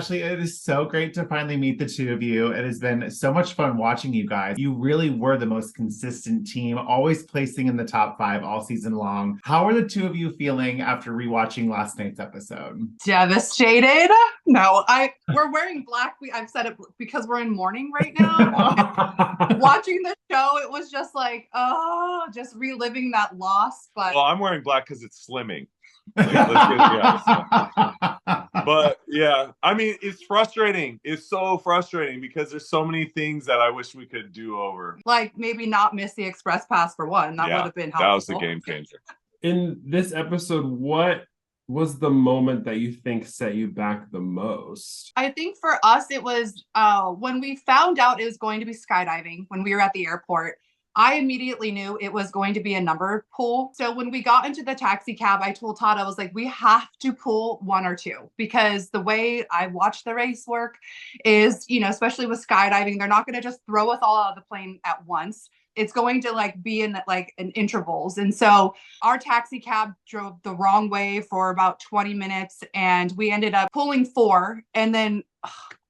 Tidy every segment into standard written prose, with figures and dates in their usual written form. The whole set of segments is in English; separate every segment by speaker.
Speaker 1: Ashlie, it is so great to finally meet the two of you. It has been so much fun watching you guys. You really were the most consistent team, always placing in the top 5 all season long. How are the two of you feeling after rewatching last night's episode?
Speaker 2: Devastated. No, we're wearing black. I've said it because we're in mourning right now. Watching the show, it was just like, oh, just reliving that loss. But
Speaker 3: well, I'm wearing black because it's slimming. Yeah, but yeah, I mean, it's frustrating. It's so frustrating because there's so many things that I wish we could do over.
Speaker 2: Like maybe not miss the express pass for one. That would have been helpful.
Speaker 3: That was the game changer.
Speaker 4: In this episode, what was the moment that you think set you back the most?
Speaker 2: I think for us, it was when we found out it was going to be skydiving when we were at the airport. I immediately knew it was going to be a number pull. So when we got into the taxi cab, I told Todd, I was like, we have to pull 1 or 2 because the way I watch the race work is, especially with skydiving, they're not going to just throw us all out of the plane at once. It's going to be in intervals. And so our taxi cab drove the wrong way for about 20 minutes and we ended up pulling 4. And then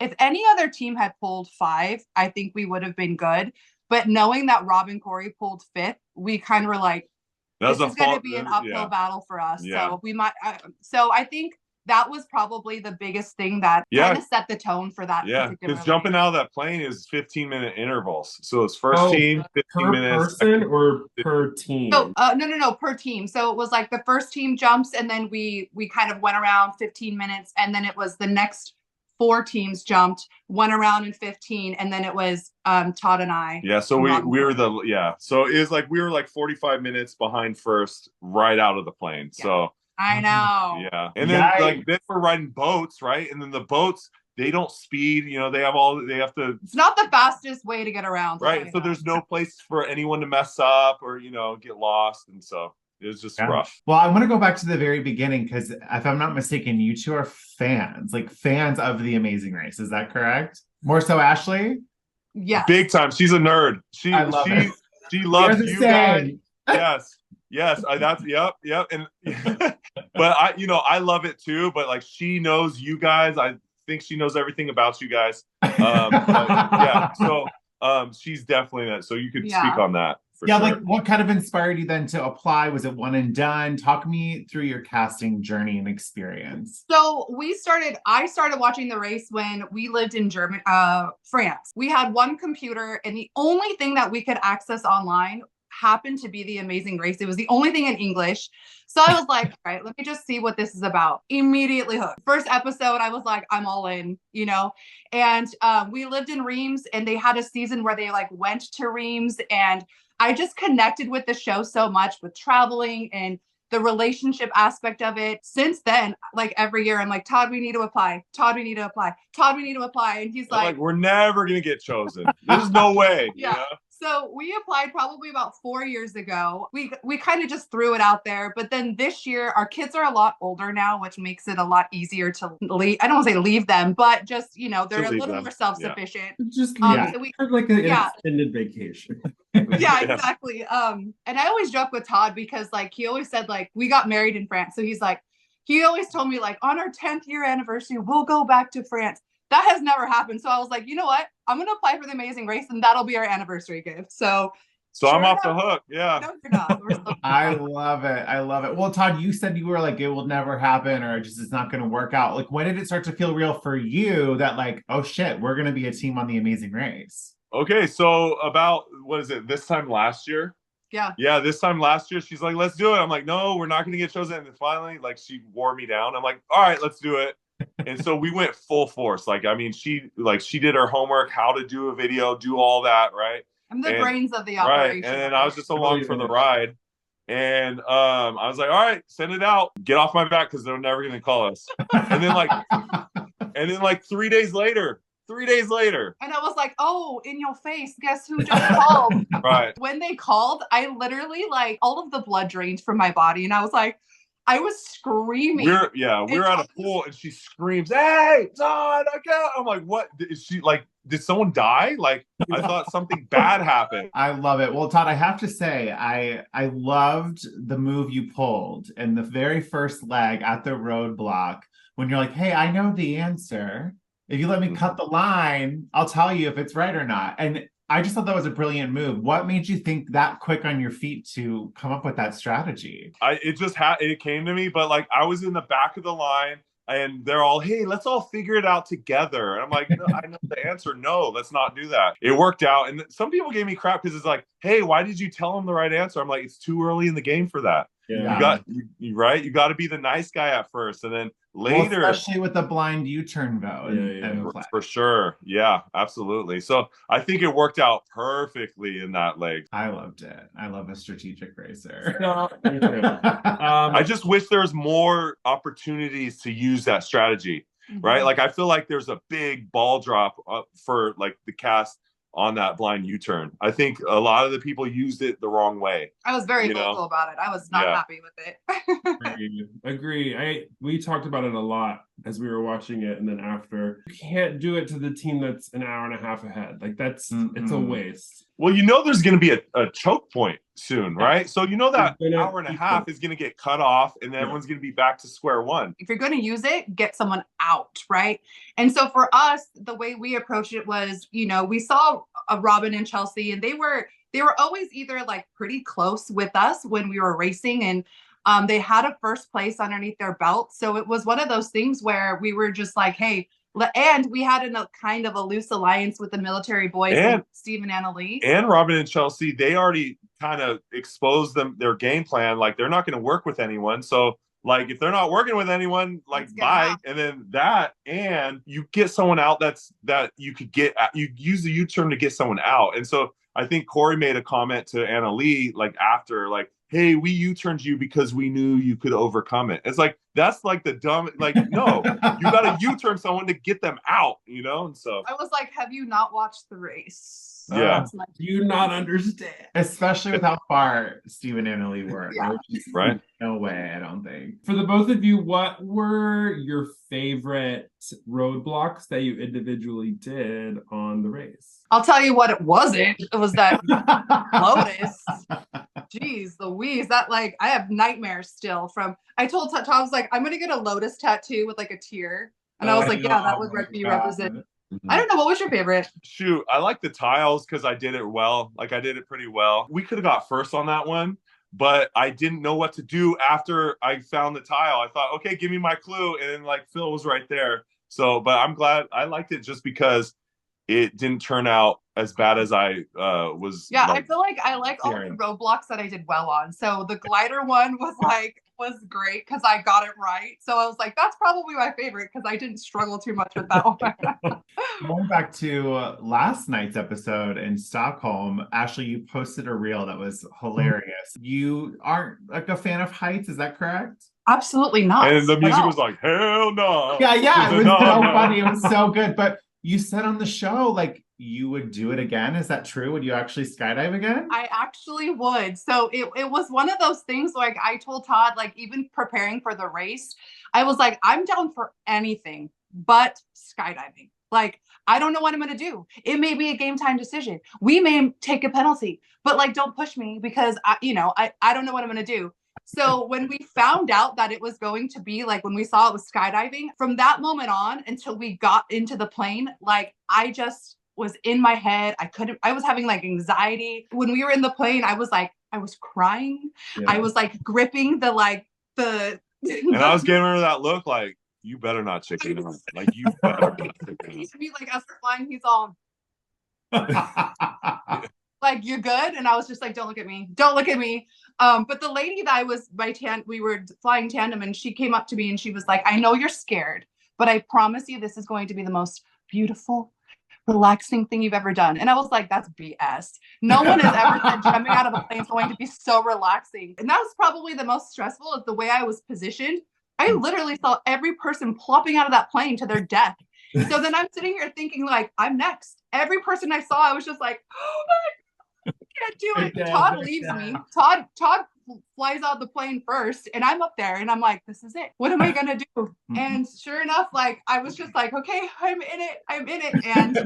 Speaker 2: if any other team had pulled 5, I think we would have been good. But knowing that Rob and Corey pulled 5th, we kind of were like, this is going to be an uphill battle for us. Yeah. So we might. So I think that was probably the biggest thing that kind of set the tone for that.
Speaker 3: Yeah, because jumping out of that plane is 15-minute intervals. So it's first team, 15 minutes.
Speaker 4: Per person or per team?
Speaker 2: So, no, per team. So it was like the first team jumps, and then we kind of went around 15 minutes, and then it was the next 4 teams jumped, went around in 15, and then it was Todd and I.
Speaker 3: Yeah, so we were so it was like we were like 45 minutes behind first right out of the plane. Yeah. So
Speaker 2: I know.
Speaker 3: Yeah. And then then we're riding boats, right? And then the boats, they don't speed, they have to.
Speaker 2: It's not the fastest way to get around.
Speaker 3: Right. So there's no place for anyone to mess up or, get lost. And so it was just rough.
Speaker 1: Well, I want to go back to the very beginning because if I'm not mistaken, you two are fans of The Amazing Race. Is that correct? More so Ashlie?
Speaker 2: Yeah.
Speaker 3: Big time. She's a nerd. She loves you guys. Yes. That's yep. And but I love it too. But she knows you guys. I think she knows everything about you guys. So she's definitely that. So you could speak on that.
Speaker 1: Sure. What kind of inspired you then to apply? Was it one and done? Talk me through your casting journey and experience.
Speaker 2: So I started watching the race when we lived in France. We had one computer and the only thing that we could access online happened to be The Amazing Race. It was the only thing in English. So I was like, all right, let me just see what this is about. Immediately hooked. First episode, I was like, I'm all in, And we lived in Reims and they had a season where they went to Reims, and I just connected with the show so much with traveling and the relationship aspect of it. Since then, every year, I'm like, Todd, we need to apply. Todd, we need to apply. Todd, we need to apply. And he's like,
Speaker 3: we're never going to get chosen. There's no way.
Speaker 2: Yeah. So we applied probably about 4 years ago. We kind of just threw it out there. But then this year, our kids are a lot older now, which makes it a lot easier to leave. I don't want to say leave them, but just, they're a little more self-sufficient.
Speaker 4: Yeah. Just so an extended vacation.
Speaker 2: Yeah, exactly. And I always joke with Todd because he always said we got married in France. So he always told me on our 10th year anniversary, we'll go back to France. That has never happened. So I was like, you know what? I'm going to apply for The Amazing Race and that'll be our anniversary gift. So
Speaker 3: I'm off the hook. Yeah.
Speaker 2: No, you're not.
Speaker 1: I love it. Well, Todd, you said you were it will never happen or it's not going to work out. When did it start to feel real for you that oh shit, we're going to be a team on The Amazing Race?
Speaker 3: Okay. So about, this time last year? Yeah, this time last year, she's like, let's do it. I'm like, no, we're not going to get chosen. And then finally, she wore me down. I'm like, all right, let's do it. And so we went full force. She did her homework, how to do a video, do all that, right?
Speaker 2: I'm the brains of the operation.
Speaker 3: Right. And then I was just along for the ride. And I was like, all right, send it out. Get off my back because they're never going to call us. And then 3 days later.
Speaker 2: And I was like, oh, in your face, guess who just called?
Speaker 3: Right.
Speaker 2: When they called, I literally all of the blood drained from my body. And I was like, I was screaming.
Speaker 3: We're at a pool and she screams, hey, Todd, okay. I'm like, what? Is she did someone die? I thought something bad happened.
Speaker 1: I love it. Well, Todd, I have to say, I loved the move you pulled in the very first leg at the roadblock when you're like, hey, I know the answer. If you let me cut the line, I'll tell you if it's right or not. And I just thought that was a brilliant move. What made you think that quick on your feet to come up with that strategy?
Speaker 3: It came to me, but like I was in the back of the line and they're all, hey, let's all figure it out together. And I'm like, no, I know the answer. No, let's not do that. It worked out. And some people gave me crap because it's like, hey, why did you tell them the right answer? I'm like, it's too early in the game for that.
Speaker 1: Yeah.
Speaker 3: You right. You got to be the nice guy at first, and then later,
Speaker 1: well, especially with the blind U-turn vote.
Speaker 3: For sure. Yeah, absolutely. So I think it worked out perfectly in that leg.
Speaker 1: I loved it. I love a strategic racer.
Speaker 3: I just wish there was more opportunities to use that strategy, right? Like I feel like there's a big ball drop for like the cast on that blind U-turn. I think a lot of the people used it the wrong way.
Speaker 2: I was very vocal about it. I was not happy with it.
Speaker 4: Agree. We talked about it a lot as we were watching it, and then after. You can't do it to the team that's an hour and a half ahead. Like it's a waste.
Speaker 3: Well, there's going to be a choke point soon, right? So that hour and a half is going to get cut off, and everyone's going to be back to square one.
Speaker 2: If you're going to use it, get someone out, right? And so for us, the way we approached it was, we saw Robin and Chelsea, and they were always either like pretty close with us when we were racing, and they had a first place underneath their belt. So it was one of those things where we were just like, hey. And we had a kind of a loose alliance with the military boys and Steve and Annalise.
Speaker 3: And Robin and Chelsea, they already kind of exposed their game plan. Like, they're not going to work with anyone. So, like, if they're not working with anyone, like, bye. And then and you get someone out that you could get, you use the U-turn to get someone out. And so I think Corey made a comment to Annalise, like, after, like, hey, we U-turned you because we knew you could overcome it. It's like, that's like the dumb, like, no, you got to U-turn someone to get them out, And so
Speaker 2: I was like, have you not watched the race?
Speaker 3: Yeah.
Speaker 4: Do you not understand?
Speaker 1: Especially with how far Steve and Annalise were.
Speaker 3: Yeah. Right.
Speaker 1: No way, I don't think.
Speaker 4: For the both of you, what were your favorite roadblocks that you individually did on the race?
Speaker 2: I'll tell you what it wasn't. It was that Lotus. Jeez Louise, that I have nightmares still from, I told Todd, I was like, I'm going to get a Lotus tattoo with like a tear. And I was like, yeah, that would be represented. I don't know. What was your favorite?
Speaker 3: Shoot, I like the tiles because I did it well. Like, I did it pretty well. We could have got first on that one, but I didn't know what to do after I found the tile. I thought, okay, give me my clue. And then Phil was right there. So, but I'm glad I liked it just because it didn't turn out as bad as I was.
Speaker 2: Yeah, I feel like I like all the roadblocks that I did well on. So the glider one was great because I got it right. So I was like, that's probably my favorite because I didn't struggle too much with that one.
Speaker 1: Going back to last night's episode in Stockholm, Ashlie, you posted a reel that was hilarious. You aren't a fan of heights, is that correct?
Speaker 2: Absolutely not.
Speaker 3: And the music was like, hell no.
Speaker 1: Yeah, it was so funny. It was so good. But you said on the show, you would do it again. Is that true? Would you actually skydive again?
Speaker 2: I actually would. So it was one of those things, I told Todd, even preparing for the race, I was like, I'm down for anything but skydiving. I don't know what I'm going to do. It may be a game time decision. We may take a penalty, but don't push me because I don't know what I'm going to do. So when we found out that it was going to be when we saw it was skydiving, from that moment on until we got into the plane, I just was in my head. I was having anxiety. When we were in the plane, I was crying. Yeah. I was gripping the
Speaker 3: and I was giving her that look you better not chicken out. You better not chicken out.
Speaker 2: Be as we're flying, he's all you're good. And I was just don't look at me. Don't look at me. But the lady that I was we were flying tandem, and she came up to me and she was like, I know you're scared, but I promise you this is going to be the most beautiful, relaxing thing you've ever done. And I was like, that's BS. No one has ever said jumping out of a plane is going to be so relaxing. And that was probably the most stressful, is the way I was positioned. I literally saw every person plopping out of that plane to their death. So then I'm sitting here thinking I'm next. Every person I saw, I was just like, oh my, I can't do it. Todd leaves me. Todd flies out the plane first, and I'm up there, and I'm like, this is it. What am I gonna do? And sure enough, like I was just like, okay, I'm in it. And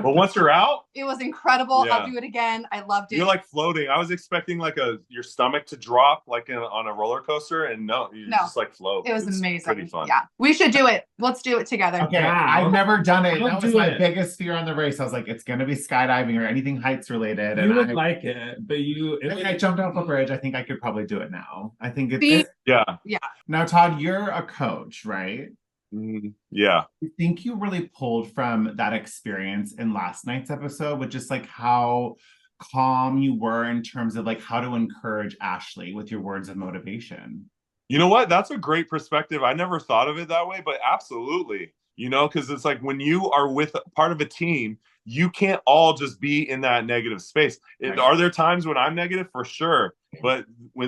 Speaker 3: but once you're out,
Speaker 2: it was incredible. I'll do it again. I loved it.
Speaker 3: You're like floating. I was expecting like your stomach to drop like on a roller coaster, and no, you just like float.
Speaker 2: It was amazing.
Speaker 3: Pretty fun.
Speaker 2: Yeah, we should do it. Let's do it together.
Speaker 1: Okay, I've never done it. That was my biggest fear on the race. I was like, it's gonna be skydiving or anything heights related.
Speaker 4: You would like it, but
Speaker 1: if I jumped off a bridge, I think I could probably do it now. I think
Speaker 3: yeah.
Speaker 1: Now, Todd, you're a coach, right?
Speaker 3: Yeah.
Speaker 1: I think you really pulled from that experience in last night's episode with just like how calm you were in terms of like how to encourage Ashlie with your words of motivation.
Speaker 3: You know what? That's a great perspective. I never thought of it that way, but absolutely. You know, because it's like when you are with part of a team, you can't all just be in that negative space. Right. Are there times when I'm negative? For sure. But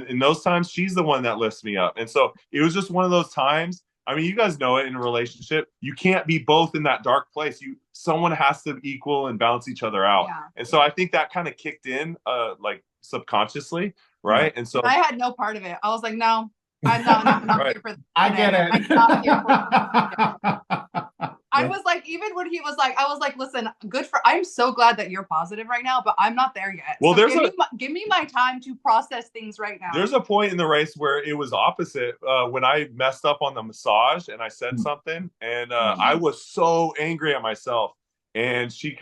Speaker 3: in those times, she's the one that lifts me up. And so it was just one of those times. I mean, you guys know it in a relationship. You can't be both in that dark place. Someone has to equal and balance each other out. Yeah. And so I think that kind of kicked in like subconsciously, right? And so
Speaker 2: I had no part of it. I was like, no, I'm not
Speaker 1: right.
Speaker 2: here for this.
Speaker 1: I get it.
Speaker 2: I'm not here for this. I was like, even when he was like, I was like, listen, I'm so glad that you're positive right now, but I'm not there yet.
Speaker 3: Well,
Speaker 2: so give me my time to process things right now.
Speaker 3: There's a point in the race where it was opposite when I messed up on the massage and I said something and I was so angry at myself. And she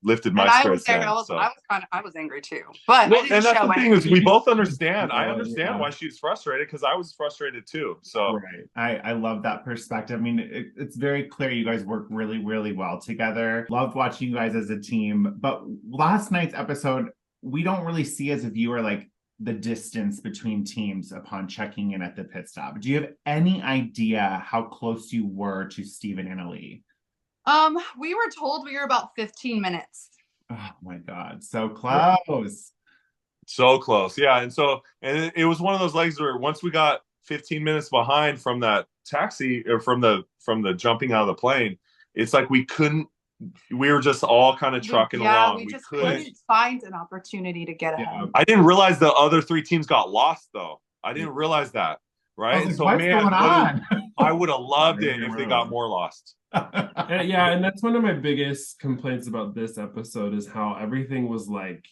Speaker 3: lifted my spirits.
Speaker 2: I was angry too. But
Speaker 3: and that's the thing is we both understand. I understand why she's frustrated because I was frustrated too. So
Speaker 1: I love that perspective. I mean, it's very clear you guys work really, really well together. Loved watching you guys as a team. But last night's episode, we don't really see as a viewer like the distance between teams upon checking in at the pit stop. Do you have any idea how close you were to Steven and Ali?
Speaker 2: We were told we were about 15 minutes.
Speaker 1: Oh my God. So close.
Speaker 3: So close. Yeah. And it was one of those legs where once we got 15 minutes behind from that taxi or from the jumping out of the plane, it's like we were just all kind of trucking along.
Speaker 2: We just couldn't find an opportunity to get ahead.
Speaker 3: I didn't realize the other three teams got lost though. I didn't realize that. Right.
Speaker 1: Like, so man,
Speaker 3: I would have loved it if they got more lost.
Speaker 4: And that's one of my biggest complaints about this episode is how everything was like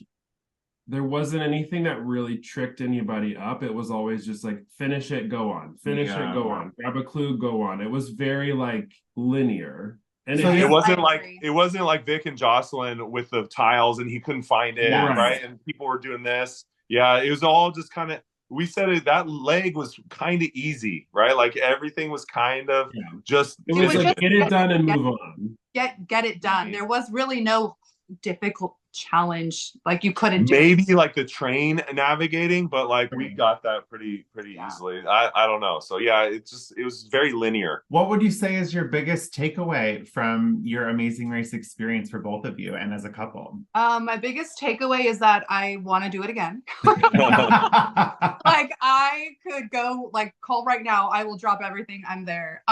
Speaker 4: there wasn't anything that really tricked anybody up. It was always just like finish it, go on, go on, grab a clue, go on. It was very like linear. And
Speaker 3: so it wasn't like Vic and Jocelyn with the tiles and he couldn't find it, right? And people were doing this. Yeah, it was all just kind of we said that leg was kind of easy, right? Like everything was kind of just
Speaker 4: it was like get it done and move on.
Speaker 2: Get it done. There was really no difficult challenge like you couldn't do.
Speaker 3: Maybe like the train navigating, but like we got that pretty easily. I don't know. So yeah, it was very linear.
Speaker 1: What would you say is your biggest takeaway from your Amazing Race experience for both of you and as a couple?
Speaker 2: My biggest takeaway is that I want to do it again. Like I could go like call right now. I will drop everything. I'm there.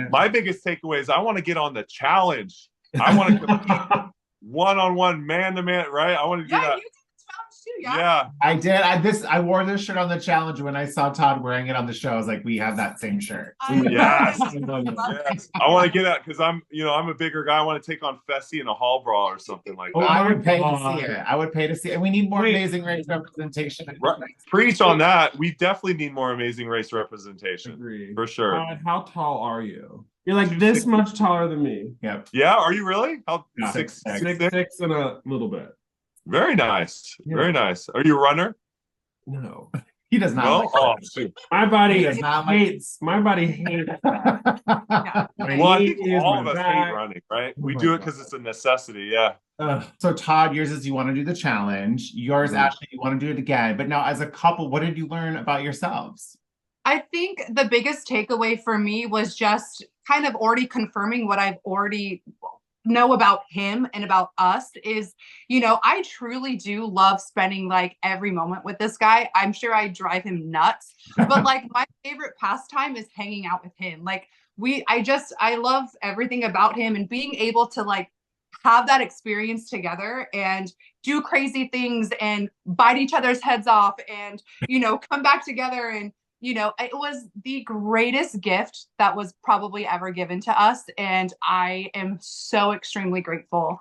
Speaker 3: My biggest takeaway is I want to get on the challenge. I want to compete one-on-one, man-to-man, right? I want to do that.
Speaker 2: You did the challenge too, yeah.
Speaker 1: I did. I wore this shirt on the challenge when I saw Todd wearing it on the show. I was like, we have that same shirt.
Speaker 3: Yes. I want to get out because I'm a bigger guy. I want to take on Fessy in a hall brawl or something like that.
Speaker 1: I would pay to see it. I would pay to see it. And we need more Amazing Race representation.
Speaker 3: Right. Preach on that. We definitely need more Amazing Race representation.
Speaker 4: Agreed.
Speaker 3: For sure.
Speaker 4: How tall are you? You're like this much taller than me.
Speaker 1: Yep.
Speaker 3: Yeah, are you really? How
Speaker 4: 6'6" and a little bit.
Speaker 3: Very nice. Yeah. Very nice. Are you a runner?
Speaker 4: No.
Speaker 1: He does not.
Speaker 3: No?
Speaker 4: My body hates. My body hates.
Speaker 3: Well, I think all of us hate running, right? We do it because it's a necessity. Yeah.
Speaker 1: So Todd, yours is you want to do the challenge. Yours, Ashlie, you want to do it again. But now, as a couple, what did you learn about yourselves?
Speaker 2: I think the biggest takeaway for me was just kind of already confirming what I've already know about him and about us is, I truly do love spending like every moment with this guy. I'm sure I drive him nuts, but like my favorite pastime is hanging out with him. Like I love everything about him and being able to like have that experience together and do crazy things and bite each other's heads off and, you know, come back together. And, you know, it was the greatest gift that was probably ever given to us. And I am so extremely grateful.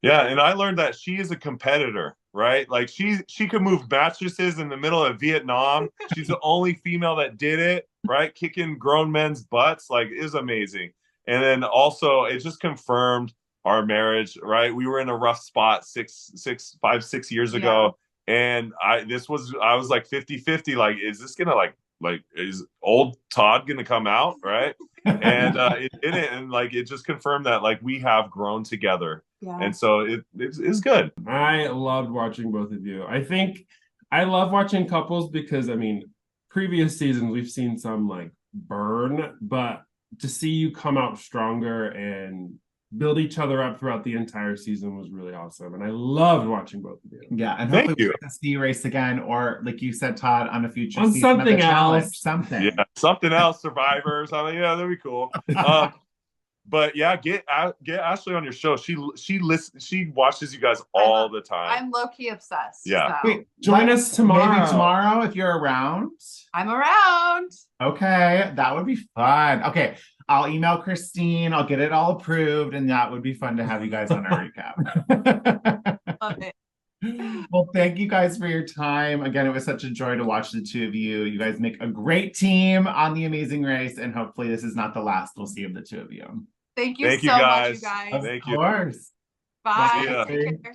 Speaker 3: Yeah, and I learned that she is a competitor, right? Like she could move mattresses in the middle of Vietnam. She's the only female that did it, right? Kicking grown men's butts, like, is amazing. And then also it just confirmed our marriage, right? We were in a rough spot 5, 6 years ago. And I was like 50-50, like, is this gonna like is old Todd gonna come out, right? And it didn't, and like it just confirmed that like we have grown together.
Speaker 2: Yeah.
Speaker 3: And so it's good.
Speaker 4: I loved watching both of you. I think I love watching couples because, I mean, previous seasons we've seen some like burn, but to see you come out stronger and build each other up throughout the entire season was really awesome. And I loved watching both of you.
Speaker 1: Yeah, and
Speaker 3: Thank
Speaker 1: hopefully
Speaker 3: you.
Speaker 1: we get to see you race again, or like you said, Todd, on a future
Speaker 4: On
Speaker 1: season of
Speaker 4: something
Speaker 1: the challenge,
Speaker 4: else.
Speaker 1: something.
Speaker 3: Yeah, something else, Survivors. I mean, yeah, that'd be cool. But yeah, get Ashlie on your show. She watches you guys all the time.
Speaker 2: I'm low-key obsessed.
Speaker 3: Yeah.
Speaker 2: So.
Speaker 1: Wait,
Speaker 4: Join us tomorrow.
Speaker 1: Maybe tomorrow if you're around.
Speaker 2: I'm around.
Speaker 1: Okay, that would be fun. Okay, I'll email Christine. I'll get it all approved, and that would be fun to have you guys on our recap.
Speaker 2: Love it.
Speaker 1: Well, thank you guys for your time. Again, it was such a joy to watch the two of you. You guys make a great team on The Amazing Race, and hopefully this is not the last we'll see of the two of you.
Speaker 2: Thank you
Speaker 3: Thank
Speaker 2: so
Speaker 3: you
Speaker 2: much,
Speaker 3: guys.
Speaker 2: you guys.
Speaker 1: Of
Speaker 3: Thank you.
Speaker 1: course.
Speaker 2: Bye.
Speaker 3: Yeah.
Speaker 2: Take care.